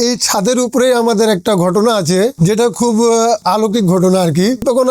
এই ছাদের উপরে আমাদের একটা ঘটনা আছে, যেটা খুব অলৌকিক ঘটনা আর কি। তখন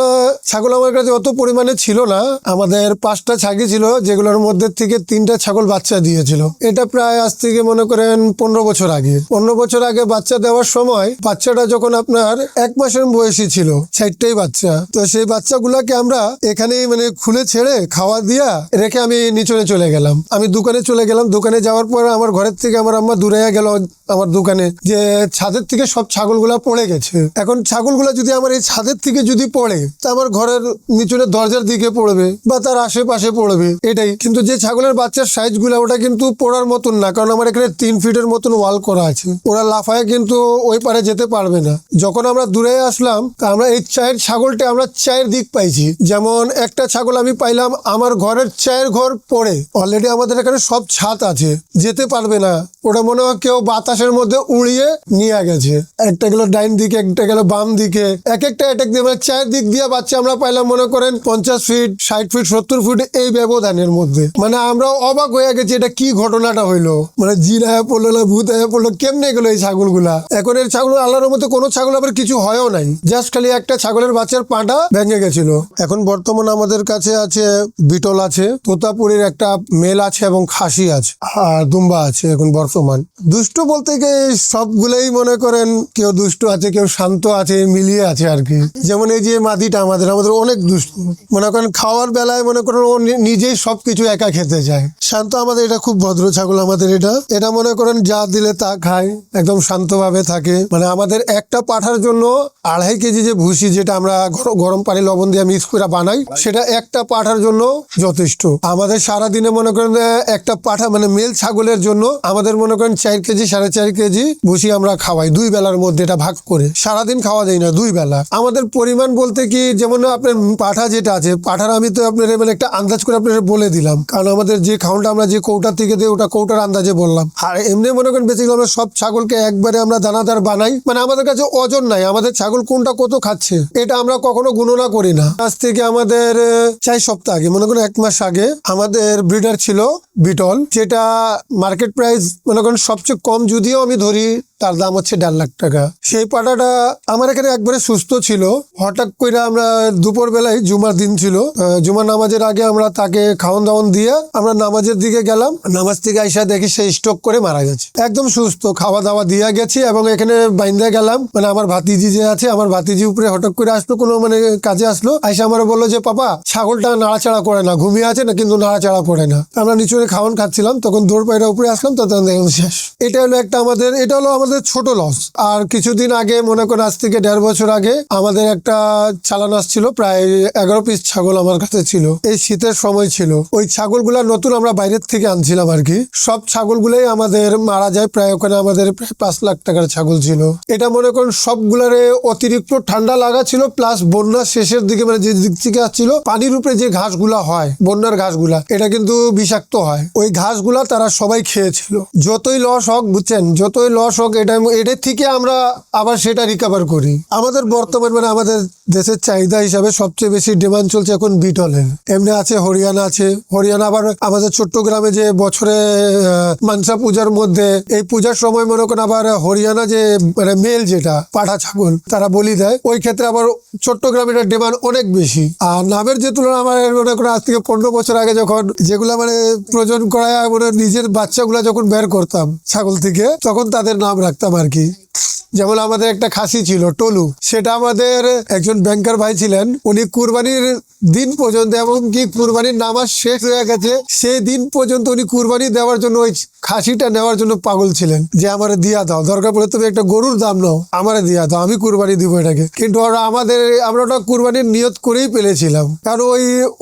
ছাগল আমার কাছে অত পরিমাণে ছিল না, আমাদের 5টা ছাগি ছিল, যেগুলোর মধ্যে থেকে 3টা ছাগল বাচ্চা দিয়েছিল। এটা প্রায় আজ থেকে মনে করেন 15 বছর আগে। 15 বছর আগে বাচ্চা দেওয়ার সময় বাচ্চাটা যখন আপনার 1 মাসের বয়সী ছিল, 60টাই বাচ্চা। তো সেই বাচ্চাগুলাকে আমরা এখানেই মানে খুলে ছেড়ে খাওয়া দিয়া রেখে আমি নিচনে চলে গেলাম। আমি দোকানে চলে গেলাম। দোকানে যাওয়ার পর আমার ঘরের থেকে আমার আম্মা দূরে গেল আমার দোকানে, যে ছাদের থেকে সব ছাগলগুলা পড়ে গেছে। এখন ছাগলগুলা যদি আমার এই ছাদের থেকে যদি পড়ে, তা আমার ঘরের নিচনে দরজার দিকে পড়বে বা তার আশেপাশে পড়বে, এটাই। কিন্তু যে ছাগলের বাচ্চার সাইজ গুলা, ওটা কিন্তু পড়ার মতন না, কারণ আমার এখানে 3 ফিটের মতন ওয়াল করা আছে। ওরা লাফায় কিন্তু ওই পারে যেতে পারবে না। যখন আমরা দূরে আসলাম, তা আমরা এই চায়ের ছাগলটা আমরা চায়ের দিক পাইছি। যেমন একটা ছাগল আমি পাইলাম আমার ঘরের চায়ের ঘর পড়ে, অলরেডি আমাদের এখানে সব ছাদ আছে, যেতে পারবে না। ওটা মনে হয় কেউ বাতাসের মধ্যে উড়িয়ে নিয়ে গেছে। একটা গেল ডাইন দিকে, একটা গেল বাম দিকে, এক একটা অ্যাটাক দিয়ে মানে চায়ের দিক দিয়ে বাচ্চা আমরা পাইলাম মনে করেন 50 ফিট, 60 ফিট, 70 ফিট এই ব্যবধানের মধ্যে। মানে আমরা অবাক হয়ে গেছি, এটা কি ঘটনাটা হইলো, মানে জিন আয়া পড়লো না ভূত আয়া পড়লো, কেমনে গেলো এই ছাগলগুলা। এখন এর ছাগল আল্লাহর মধ্যে কোনো ছাগল আবার কিছু হয়ও নাই, জাস্ট খালি একটা ছাগলের বাচ্চার পাটা ভেঙে গেছিল। এখন বর্তমান আমাদের কাছে আছে বিটল আছে, তোতাপুরীর একটা মেল আছে এবং খাসি আছে, আর দুম্বা আছে। এখন বর্তমান দুষ্ট বলতে গিয়ে সবগুলোই মনে করেন, কেউ দুষ্ট আছে, কেউ শান্ত আছে, মিলিয়ে আছে আর কি। যেমন এই যে মাদিটা আমাদের অনেক দুষ্ট, মনে করেন খাওয়ার বেলায় মনে করেন ও নিজেই সবকিছু একা খেতে যায়। শান্ত আমাদের এটা খুব ভদ্র ছাগল আমাদের এটা মনে করেন যা দিলে তা খায়, একদম শান্তভাবে থাকে। মানে আমাদের একটা পাঠার জন্য 2.5 কেজি যে ভুসি, যেটা আমরা গরম পানি লবণ দিয়ে মিক্স করে বানাই, সেটা একটা পাঠার জন্য যথেষ্ট। আমাদের সারাদিনে মনে করেন একটা পাঠা মানে মেল ছাগলের জন্য আমাদের মনে করেন 4 কেজি 4.5 কেজি ভুসি আমরা খাওয়াই 2 বেলার মধ্যে। এটা ভাগ করে সারাদিন খাওয়া যায় না, 2 বেলা। আমাদের পরিমাণ বলতে কি, যেমন আপনার পাঠা যেটা আছে, পাঠার আমি তো আপনার মানে একটা আন্দাজ করে আপনার বলে দিলাম, কারণ আমাদের যে খাওয়াটা আমরা যে কৌটার থেকে দিই, ওটা কৌটার আন্দাজে বললাম। আর এমনি মনে করেন বেসিক্যালি আমরা সব ছাগলকে একবারে আমরা দানাদার বানাই, মানে আমাদের কাছে ওজন নাই, আমাদের ছাগল কোনটা কত খাচ্ছে এটা আমরা কখনো গণনা করি না। আজ থেকে আমাদের 4 সপ্তাহ আগে, মনে করেন 1 মাস আগে, আমাদের ব্রিডার ছিল বিটল, যেটা মার্কেট প্রাইস মনে করেন সবচেয়ে কম যদিও আমি ধরি, তার দাম হচ্ছে 1.5 লাখ টাকা। সেই পাটাটা আমার এখানে একবারে সুস্থ ছিল। হঠাৎ করে আমরা দুপুর বেলায়, জুমার দিন ছিল, জুমার নামাজের আগে আমরা তাকে খাওয়ান দাওয়ান দিয়ে আমরা নামাজের দিকে গেলাম। নামাজ থেকে আইসা দেখি সে স্ট্রোক করে মারা গেছে, একদম সুস্থ, খাওয়া দাওয়া দিয়ে গেছি। এবং এখানে বাইন্দা গেলাম, মানে আমার ভাতিজি যে আছে, আমার ভাতিজি উপরে হঠাৎ করে আসলো, কোনো মানে কাজে আসলো, আইসা আমার বললো যে পাপা ছাগলটা নাড়াচাড়া করে না, ঘুমিয়ে আছে না কিন্তু নাড়াচাড়া করে না। আমরা নিচে খাওয়ান খাচ্ছিলাম, তখন দৌড় পায়রা উপরে আসলাম, তখন দেখলাম শেষ। এটা হলো একটা আমাদের, এটা হলো আমাদের ছোট লস। আর কিছুদিন আগে মনে করেন আজ থেকে 1.5 বছর আগে আমাদের একটা চালান আসছিল, প্রায় 11 পিস ছাগল আমার কাছে ছিল। এই শীতের সময় ছিল, ওই ছাগলগুলা নতুন আমরা বাইরের থেকে আনছিলাম আর কি। সব ছাগলগুলাই আমাদের মারা যায়, প্রায় ওখানে আমাদের প্রায় 5 লাখ টাকার ছাগল ছিল। এটা মনে করেন সবগুলারে অতিরিক্ত ঠান্ডা লাগা ছিল, প্লাস বন্যার শেষের দিকে, মানে যে দিক থেকে আসছিল পানির উপরে যে ঘাসগুলা হয়, বন্যার ঘাসগুলা, এটা কিন্তু বিষাক্ত হয়। ওই ঘাসগুলা তারা সবাই খেয়েছিল। যতই লস হোক, বুঝছেন, যতই লস হোক, এটার থেকে আমরা আবার সেটা রিকভার করি। আমাদের বর্তমান মানে আমাদের দেশের চাহিদা হিসাবে সবচেয়ে বেশি ডিমান্ড চলছে এখন বিটলের। এমনি আছে হরিয়ানা আছে, হরিয়ানা আবার আমাদের চট্টগ্রামে যে বছরে মানসা পূজার মধ্যে, এই পূজার সময় মনে করেন আবার হরিয়ানা যে মানে মেল যেটা পাঠা ছাগল তারা বলি দেয়, ওই ক্ষেত্রে আবার চট্টগ্রামের ডিমান্ড অনেক বেশি। আর নামের যে তুলনা আমার মনে করেন আজ থেকে 15 বছর আগে যখন যেগুলা মানে প্রজনন করায় মানে নিজের বাচ্চাগুলা যখন বের করতাম ছাগল থেকে, তখন তাদের নাম রাখতাম আর কি। যেমন আমাদের একটা খাসি ছিল টলু, সেটা আমাদের একজন ব্যাংকার ভাই ছিলেন, উনি কুরবানির দিন পর্যন্ত, এমনকি কুরবানির নামাজ শেষ হয়ে গেছে সেই দিন পর্যন্ত উনি কুরবানি দেওয়ার জন্য ওই খাসিটা নেওয়ার জন্য পাগল ছিলেন, যে আমারে দিয়া দাও, দরকার পড়লে তুমি একটা গরুর দাম নাও, আমারে দিয়া দাও, আমি কুরবানি দিব এটাকে। কিন্তু আমরা ওটা কুরবানির নিয়ত করেই পেলেছিলাম, কারণ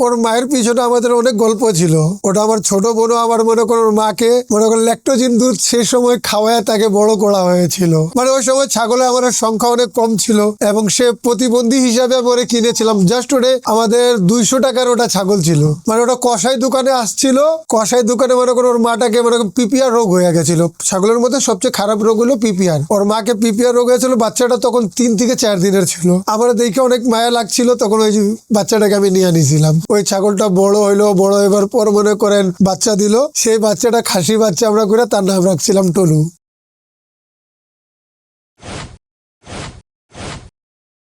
ওর মায়ের পিছনে আমাদের অনেক গল্প ছিল। ওটা আমার ছোট বোনও আমার মনে করো ওর মাকে মনে করো ল্যাকটোজিন দুধ সেই সময় খাওয়ায় তাকে বড় করা হয়েছিল। মানে ওই সময় ছাগলের আমাদের সংখ্যা অনেক কম ছিল, এবং সে প্রতিবন্ধী হিসাবে আমরা কিনেছিলাম। জাস্ট ওটা আমাদের 200 টাকার ওটা ছাগল ছিল। মানে ওটা কসাই দোকানে আসছিল, কসাই দোকানে মনে করো ওর মাটাকে মনে করো পিপিআর রোগ হয়ে গেছিল। ছাগলের মধ্যে সবচেয়ে খারাপ রোগ হলো পিপিআর। ওর মাকে পিপিআর রোগ হয়েছিল, বাচ্চাটা তখন 3 থেকে 4 দিনের ছিল। আমার দেখে অনেক মায়া লাগছিল, তখন ওই বাচ্চাটাকে আমি নিয়ে নিয়েছিলাম। ওই ছাগলটা বড় হইলো, বড় হইবার পর মনে করেন বাচ্চা দিল, সেই বাচ্চাটা খাসি বাচ্চা আমরা করে তার নাম রাখছিলাম টলু।